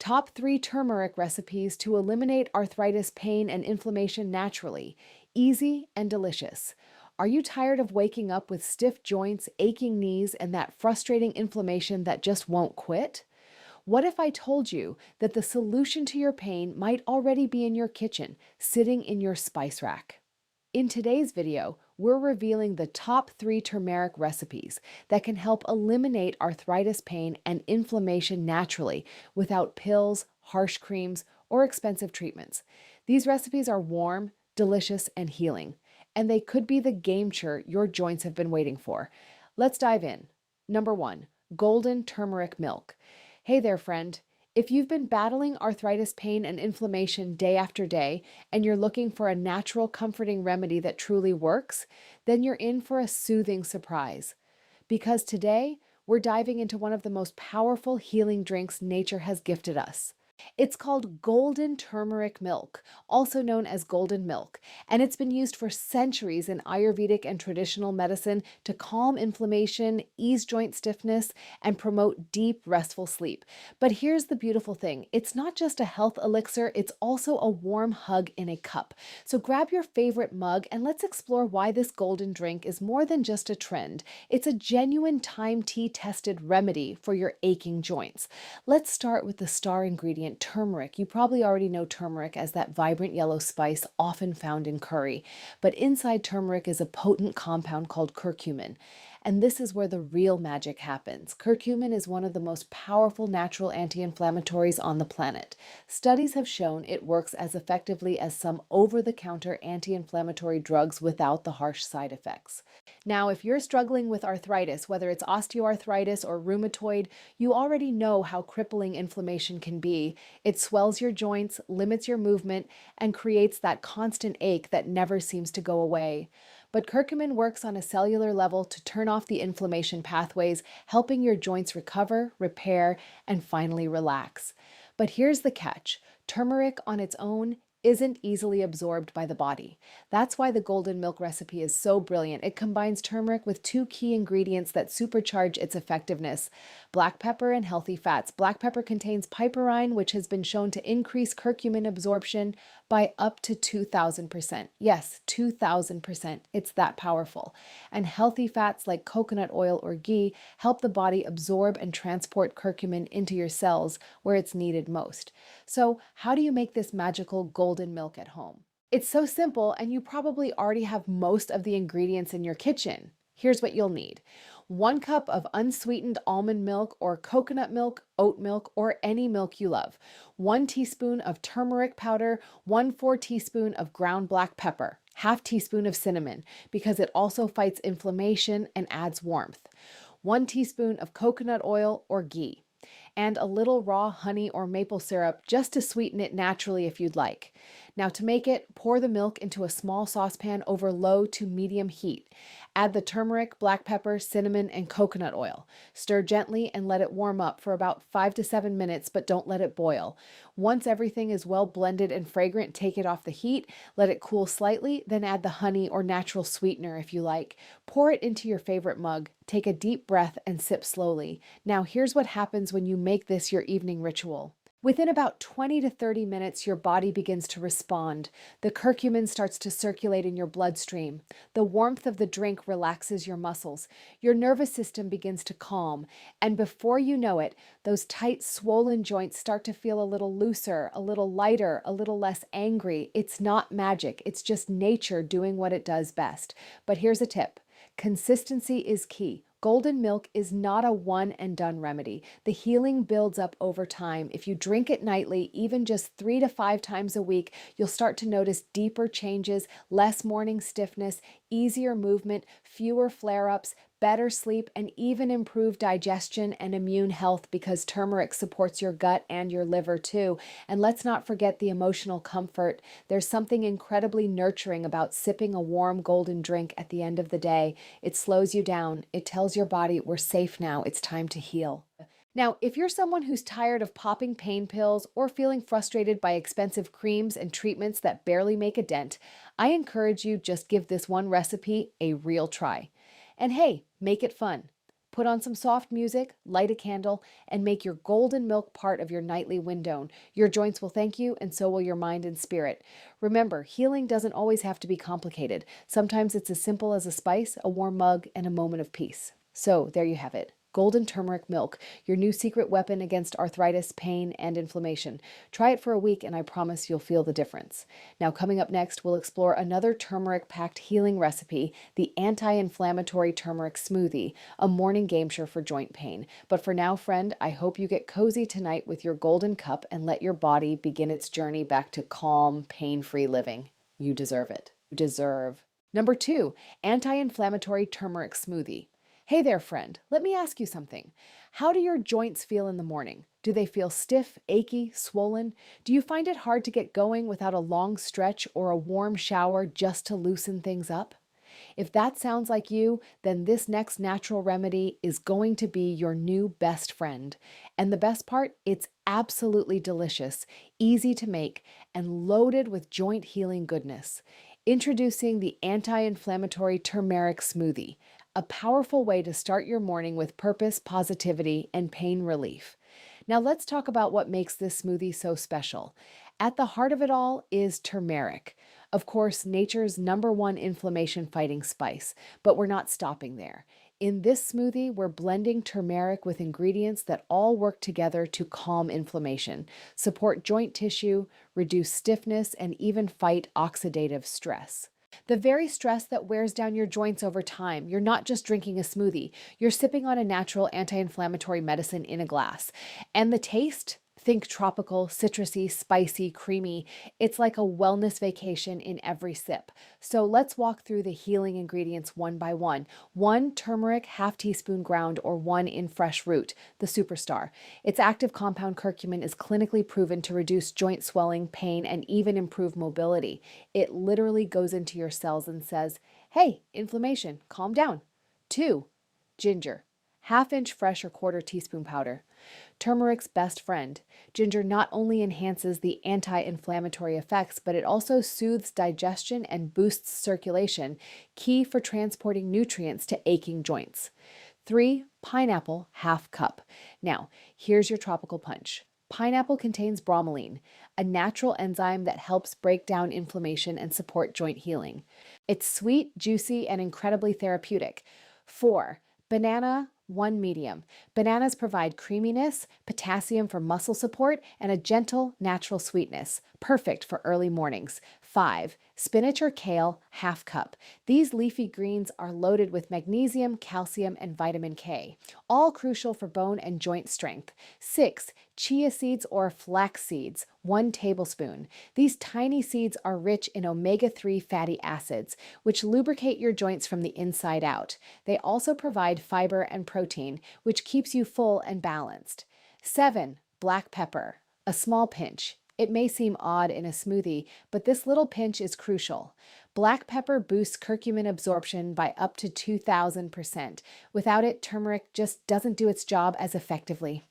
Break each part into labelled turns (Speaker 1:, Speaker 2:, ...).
Speaker 1: Top 3 turmeric recipes to eliminate arthritis pain and inflammation naturally. Easy and delicious. Are you tired of waking up with stiff joints, aching knees, and that frustrating inflammation that just won't quit? What if I told you that the solution to your pain might already be in your kitchen, sitting in your spice rack? In today's video, we're revealing the top 3 turmeric recipes that can help eliminate arthritis pain and inflammation naturally without pills, harsh creams, or expensive treatments. These recipes are warm, delicious, and healing, and they could be the game changer your joints have been waiting for. Let's dive in. Number 1, golden turmeric milk. Hey there, friend. If you've been battling arthritis pain and inflammation day after day, and you're looking for a natural, comforting remedy that truly works, then you're in for a soothing surprise. Because today, we're diving into one of the most powerful healing drinks nature has gifted us. It's called golden turmeric milk, also known as golden milk, and it's been used for centuries in Ayurvedic and traditional medicine to calm inflammation, ease joint stiffness, and promote deep, restful sleep. But here's the beautiful thing. It's not just a health elixir, it's also a warm hug in a cup. So grab your favorite mug and let's explore why this golden drink is more than just a trend. It's a genuine time tea tested remedy for your aching joints. Let's start with the star ingredient, turmeric. You probably already know turmeric as that vibrant yellow spice often found in curry, but inside turmeric is a potent compound called curcumin. And this is where the real magic happens. Curcumin is one of the most powerful natural anti-inflammatories on the planet. Studies have shown it works as effectively as some over-the-counter anti-inflammatory drugs without the harsh side effects. Now, if you're struggling with arthritis, whether it's osteoarthritis or rheumatoid, you already know how crippling inflammation can be. It swells your joints, limits your movement, and creates that constant ache that never seems to go away. But curcumin works on a cellular level to turn off the inflammation pathways, helping your joints recover, repair, and finally relax. But here's the catch. Turmeric on its own isn't easily absorbed by the body. That's why the golden milk recipe is so brilliant. It combines turmeric with 2 key ingredients that supercharge its effectiveness: black pepper and healthy fats. Black pepper contains piperine, which has been shown to increase curcumin absorption by up to 2,000%. Yes, 2,000%. It's that powerful. And healthy fats like coconut oil or ghee help the body absorb and transport curcumin into your cells where it's needed most. So, how do you make this magical golden milk at home? It's so simple, and you probably already have most of the ingredients in your kitchen. Here's what you'll need. 1 cup of unsweetened almond milk or coconut milk, oat milk, or any milk you love. 1 teaspoon of turmeric powder, 1/4 teaspoon of ground black pepper, ½ teaspoon of cinnamon, because it also fights inflammation and adds warmth. 1 teaspoon of coconut oil or ghee, and a little raw honey or maple syrup just to sweeten it naturally if you'd like. Now, to make it, pour the milk into a small saucepan over low to medium heat. Add the turmeric, black pepper, cinnamon, and coconut oil. Stir gently and let it warm up for about 5 to 7 minutes, but don't let it boil. Once everything is well blended and fragrant, take it off the heat, let it cool slightly, then add the honey or natural sweetener if you like. Pour it into your favorite mug. Take a deep breath and sip slowly. Now, here's what happens when you make this your evening ritual. Within about 20 to 30 minutes, your body begins to respond. The curcumin starts to circulate in your bloodstream. The warmth of the drink relaxes your muscles. Your nervous system begins to calm. And before you know it, those tight, swollen joints start to feel a little looser, a little lighter, a little less angry. It's not magic. It's just nature doing what it does best. But here's a tip. Consistency is key. Golden milk is not a one and done remedy. The healing builds up over time. If you drink it nightly, even just 3 to 5 times a week, you'll start to notice deeper changes, less morning stiffness, easier movement, fewer flare-ups, better sleep, and even improved digestion and immune health, because turmeric supports your gut and your liver too. And let's not forget the emotional comfort. There's something incredibly nurturing about sipping a warm golden drink at the end of the day. It slows you down. It tells your body, we're safe now. It's time to heal. Now, if you're someone who's tired of popping pain pills or feeling frustrated by expensive creams and treatments that barely make a dent, I encourage you just give this one recipe a real try. And hey, make it fun. Put on some soft music, light a candle, and make your golden milk part of your nightly window. Your joints will thank you, and so will your mind and spirit. Remember, healing doesn't always have to be complicated. Sometimes it's as simple as a spice, a warm mug, and a moment of peace. So there you have it. Golden turmeric milk, your new secret weapon against arthritis, pain, and inflammation. Try it for a week and I promise you'll feel the difference. Now, coming up next, we'll explore another turmeric-packed healing recipe, the anti-inflammatory turmeric smoothie, a morning game-changer for joint pain. But for now, friend, I hope you get cozy tonight with your golden cup and let your body begin its journey back to calm, pain-free living. You deserve it. You deserve. Number 2, anti-inflammatory turmeric smoothie. Hey there, friend. Let me ask you something. How do your joints feel in the morning? Do they feel stiff, achy, swollen? Do you find it hard to get going without a long stretch or a warm shower just to loosen things up? If that sounds like you, then this next natural remedy is going to be your new best friend. And the best part, it's absolutely delicious, easy to make, and loaded with joint healing goodness. Introducing the anti-inflammatory turmeric smoothie, a powerful way to start your morning with purpose, positivity, and pain relief. Now let's talk about what makes this smoothie so special. At the heart of it all is turmeric. Of course, nature's #1 inflammation-fighting spice, but we're not stopping there. In this smoothie, we're blending turmeric with ingredients that all work together to calm inflammation, support joint tissue, reduce stiffness, and even fight oxidative stress. The very stress that wears down your joints over time. You're not just drinking a smoothie, you're sipping on a natural anti-inflammatory medicine in a glass. And the taste? Think tropical, citrusy, spicy, creamy. It's like a wellness vacation in every sip. So let's walk through the healing ingredients one by one. 1 turmeric, ½ teaspoon ground, or 1 in fresh root, the superstar. Its active compound curcumin is clinically proven to reduce joint swelling, pain, and even improve mobility. It literally goes into your cells and says, hey, inflammation, calm down. 2, ginger, ½ inch fresh or 1/4 teaspoon powder. Turmeric's best friend. Ginger not only enhances the anti-inflammatory effects, but it also soothes digestion and boosts circulation, key for transporting nutrients to aching joints. 3, pineapple, ½ cup. Now, here's your tropical punch. Pineapple contains bromelain, a natural enzyme that helps break down inflammation and support joint healing. It's sweet, juicy, and incredibly therapeutic. 4, banana, 1 medium. Bananas provide creaminess, potassium for muscle support, and a gentle, natural sweetness, perfect for early mornings. 5, spinach or kale, ½ cup. These leafy greens are loaded with magnesium, calcium, and vitamin K, all crucial for bone and joint strength. 6, chia seeds or flax seeds, 1 tablespoon. These tiny seeds are rich in omega-3 fatty acids, which lubricate your joints from the inside out. They also provide fiber and protein, which keeps you full and balanced. 7, black pepper, a small pinch. It may seem odd in a smoothie, but this little pinch is crucial. Black pepper boosts curcumin absorption by up to 2,000%. Without it, turmeric just doesn't do its job as effectively.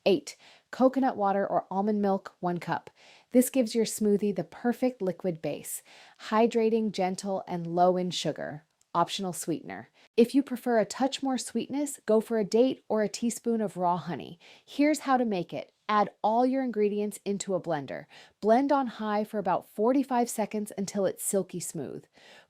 Speaker 1: 8, coconut water or almond milk, 1 cup. This gives your smoothie the perfect liquid base, hydrating, gentle, and low in sugar. Optional sweetener. If you prefer a touch more sweetness, go for a date or a teaspoon of raw honey. Here's how to make it. Add all your ingredients into a blender. Blend on high for about 45 seconds until it's silky smooth.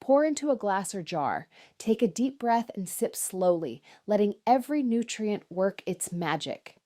Speaker 1: Pour into a glass or jar. Take a deep breath and sip slowly, letting every nutrient work its magic.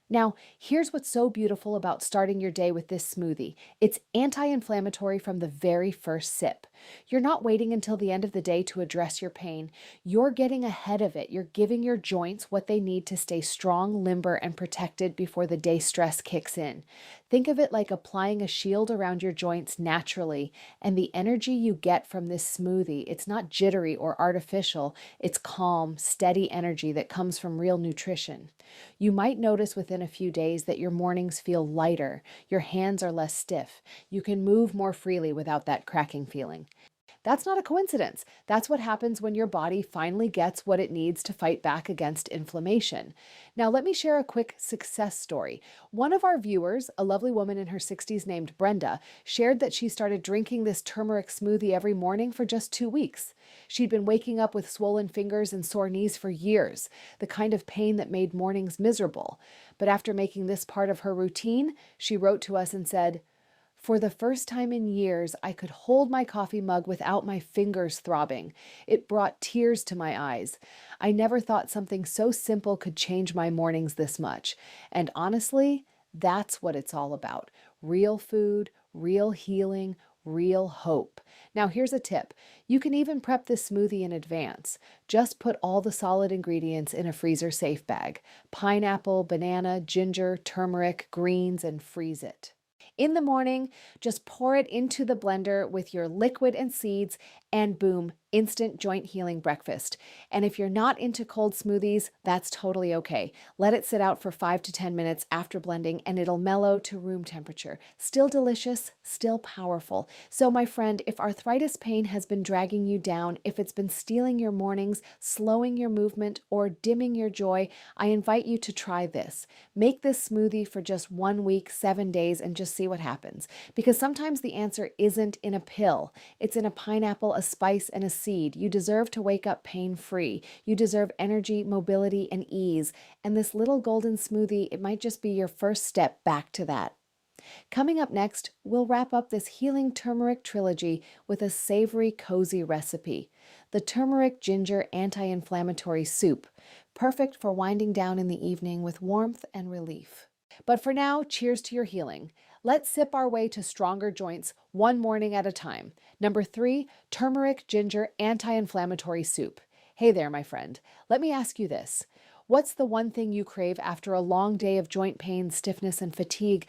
Speaker 1: Now, here's what's so beautiful about starting your day with this smoothie. It's anti-inflammatory from the very first sip. You're not waiting until the end of the day to address your pain. You're getting ahead of it. You're giving your joints what they need to stay strong, limber, and protected before the day stress kicks in. Think of it like applying a shield around your joints naturally, and the energy you get from this smoothie, it's not jittery or artificial. It's calm, steady energy that comes from real nutrition. You might notice within a few days that your mornings feel lighter, your hands are less stiff, you can move more freely without that cracking feeling. That's not a coincidence. That's what happens when your body finally gets what it needs to fight back against inflammation. Now, let me share a quick success story. One of our viewers, a lovely woman in her 60s named Brenda, shared that she started drinking this turmeric smoothie every morning for just 2 weeks. She'd been waking up with swollen fingers and sore knees for years, the kind of pain that made mornings miserable. But after making this part of her routine, she wrote to us and said, "For the first time in years, I could hold my coffee mug without my fingers throbbing. It brought tears to my eyes. I never thought something so simple could change my mornings this much. And honestly, that's what it's all about. Real food, real healing, real hope." Now, here's a tip. You can even prep this smoothie in advance. Just put all the solid ingredients in a freezer-safe bag: pineapple, banana, ginger, turmeric, greens, and freeze it. In the morning, just pour it into the blender with your liquid and seeds, and boom, instant joint healing breakfast. And if you're not into cold smoothies, that's totally okay. Let it sit out for 5 to 10 minutes after blending and it'll mellow to room temperature. Still delicious, still powerful. So my friend, if arthritis pain has been dragging you down, if it's been stealing your mornings, slowing your movement, or dimming your joy, I invite you to try this. Make this smoothie for just 1 week, 7 days, and just see what happens. Because sometimes the answer isn't in a pill. It's in a pineapple, a spice, and a seed. You deserve to wake up pain-free. You deserve energy, mobility, and ease. And this little golden smoothie, it might just be your first step back to that. Coming up next, we'll wrap up this healing turmeric trilogy with a savory, cozy recipe: the turmeric ginger anti-inflammatory soup, perfect for winding down in the evening with warmth and relief. But for now, cheers to your healing. Let's sip our way to stronger joints one morning at a time. Number 3, turmeric ginger anti-inflammatory soup. Hey there, my friend. Let me ask you this. What's the one thing you crave after a long day of joint pain, stiffness, and fatigue?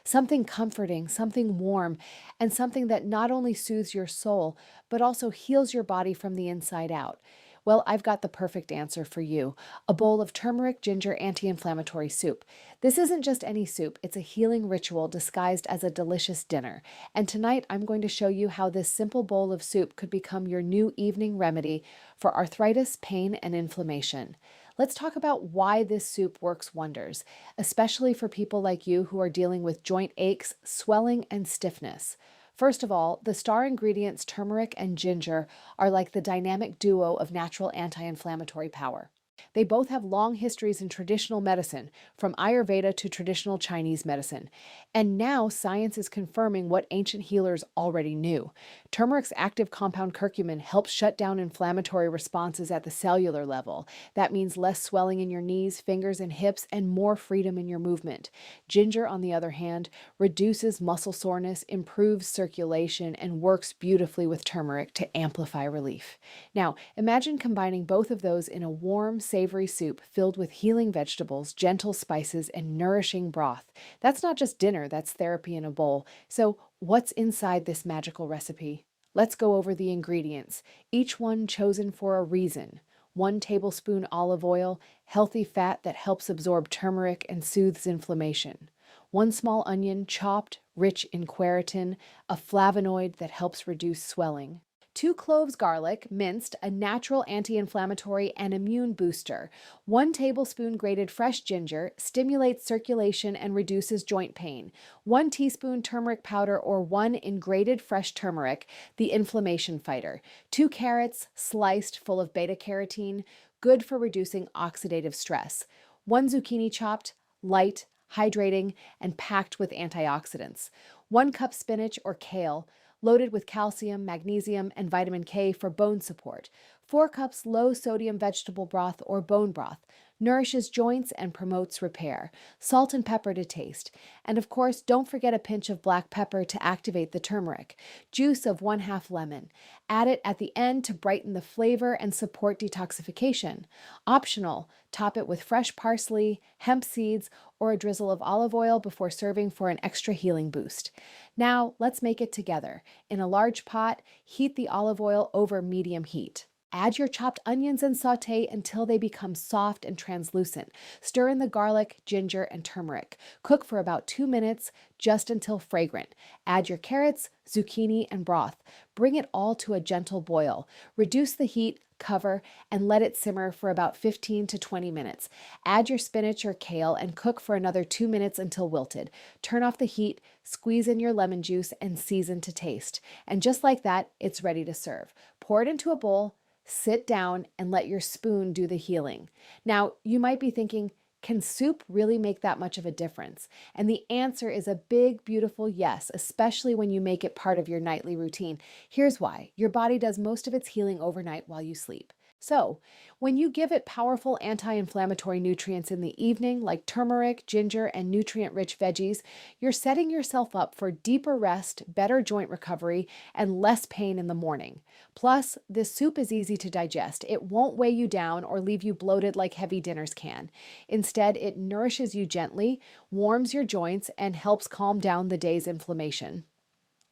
Speaker 1: Something comforting, something warm, and something that not only soothes your soul, but also heals your body from the inside out. Well, I've got the perfect answer for you: a bowl of turmeric ginger anti-inflammatory soup. This isn't just any soup, it's a healing ritual disguised as a delicious dinner. And tonight I'm going to show you how this simple bowl of soup could become your new evening remedy for arthritis, pain, and inflammation. Let's talk about why this soup works wonders, especially for people like you who are dealing with joint aches, swelling, and stiffness. First of all, the star ingredients turmeric and ginger are like the dynamic duo of natural anti-inflammatory power. They both have long histories in traditional medicine, from Ayurveda to traditional Chinese medicine. And now science is confirming what ancient healers already knew. Turmeric's active compound curcumin helps shut down inflammatory responses at the cellular level. That means less swelling in your knees, fingers, and hips, and more freedom in your movement. Ginger, on the other hand, reduces muscle soreness, improves circulation, and works beautifully with turmeric to amplify relief. Now, imagine combining both of those in a warm, savory soup filled with healing vegetables, gentle spices, and nourishing broth. That's not just dinner, that's therapy in a bowl. So, what's inside this magical recipe? Let's go over the ingredients, each one chosen for a reason. 1 tablespoon olive oil, healthy fat that helps absorb turmeric and soothes inflammation. 1 small onion, chopped, rich in quercetin, a flavonoid that helps reduce swelling. 2 cloves garlic, minced, a natural anti-inflammatory and immune booster. 1 tablespoon grated fresh ginger, stimulates circulation and reduces joint pain. 1 teaspoon turmeric powder or 1 in grated fresh turmeric, the inflammation fighter. 2 carrots, sliced, full of beta-carotene, good for reducing oxidative stress. 1 zucchini chopped, light, hydrating, and packed with antioxidants. 1 cup spinach or kale, loaded with calcium, magnesium, and vitamin K for bone support. 4 cups low-sodium vegetable broth or bone broth, nourishes joints and promotes repair. Salt and pepper to taste. And of course, don't forget a pinch of black pepper to activate the turmeric. Juice of 1/2 lemon. Add it at the end to brighten the flavor and support detoxification. Optional, top it with fresh parsley, hemp seeds, or a drizzle of olive oil before serving for an extra healing boost. Now, let's make it together. In a large pot, heat the olive oil over medium heat. Add your chopped onions and saute until they become soft and translucent. Stir in the garlic, ginger, and turmeric. Cook for about 2 minutes, just until fragrant. Add your carrots, zucchini, and broth. Bring it all to a gentle boil. Reduce the heat, cover, and let it simmer for about 15 to 20 minutes. Add your spinach or kale and cook for another 2 minutes until wilted. Turn off the heat, squeeze in your lemon juice, and season to taste. And just like that, it's ready to serve. Pour it into a bowl, sit down, and let your spoon do the healing. Now, you might be thinking, can soup really make that much of a difference? And the answer is a big, beautiful yes, especially when you make it part of your nightly routine. Here's why. Your body does most of its healing overnight while you sleep. So, when you give it powerful anti-inflammatory nutrients in the evening, like turmeric, ginger, and nutrient-rich veggies, you're setting yourself up for deeper rest, better joint recovery, and less pain in the morning. Plus, this soup is easy to digest. It won't weigh you down or leave you bloated like heavy dinners can. Instead, it nourishes you gently, warms your joints, and helps calm down the day's inflammation.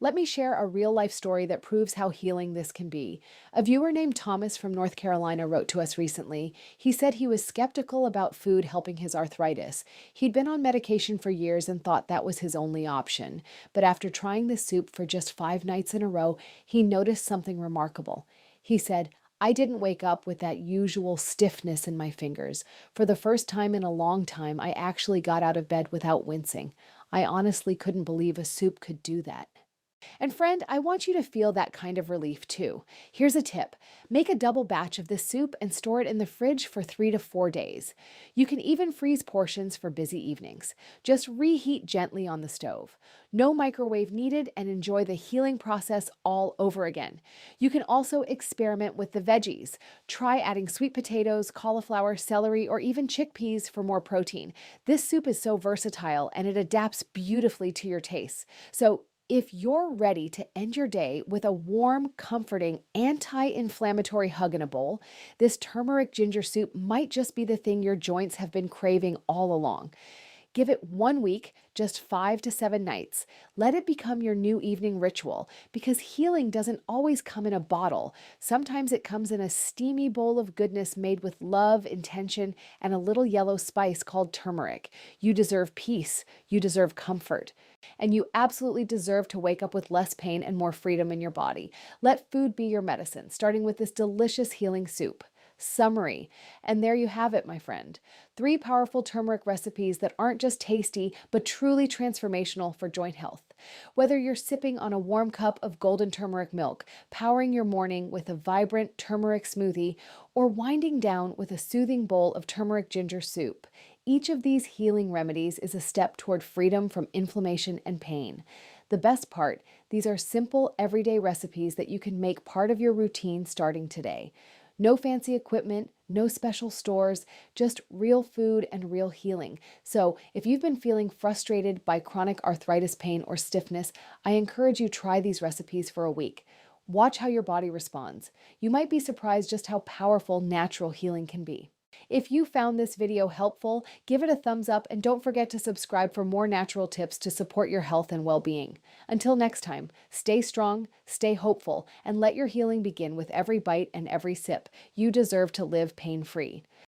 Speaker 1: Let me share a real-life story that proves how healing this can be. A viewer named Thomas from North Carolina wrote to us recently. He said he was skeptical about food helping his arthritis. He'd been on medication for years and thought that was his only option. But after trying this soup for just 5 nights in a row, he noticed something remarkable. He said, "I didn't wake up with that usual stiffness in my fingers. For the first time in a long time, I actually got out of bed without wincing. I honestly couldn't believe a soup could do that." And friend, I want you to feel that kind of relief too. Here's a tip. Make a double batch of this soup and store it in the fridge for 3 to 4 days. You can even freeze portions for busy evenings. Just reheat gently on the stove. No microwave needed, and enjoy the healing process all over again. You can also experiment with the veggies. Try adding sweet potatoes, cauliflower, celery, or even chickpeas for more protein. This soup is so versatile and it adapts beautifully to your tastes. So if you're ready to end your day with a warm, comforting, anti-inflammatory hug in a bowl, this turmeric ginger soup might just be the thing your joints have been craving all along. Give it 1 week, just 5 to 7 nights. Let it become your new evening ritual, because healing doesn't always come in a bottle. Sometimes it comes in a steamy bowl of goodness made with love, intention, and a little yellow spice called turmeric. You deserve peace. You deserve comfort. And you absolutely deserve to wake up with less pain and more freedom in your body. Let food be your medicine, starting with this delicious healing soup. Summary. And there you have it, my friend. 3 powerful turmeric recipes that aren't just tasty, but truly transformational for joint health. Whether you're sipping on a warm cup of golden turmeric milk, powering your morning with a vibrant turmeric smoothie, or winding down with a soothing bowl of turmeric ginger soup, each of these healing remedies is a step toward freedom from inflammation and pain. The best part, these are simple, everyday recipes that you can make part of your routine starting today. No fancy equipment, no special stores, just real food and real healing. So if you've been feeling frustrated by chronic arthritis pain or stiffness, I encourage you to try these recipes for a week. Watch how your body responds. You might be surprised just how powerful natural healing can be. If you found this video helpful, give it a thumbs up and don't forget to subscribe for more natural tips to support your health and well-being. Until next time, stay strong, stay hopeful, and let your healing begin with every bite and every sip. You deserve to live pain-free.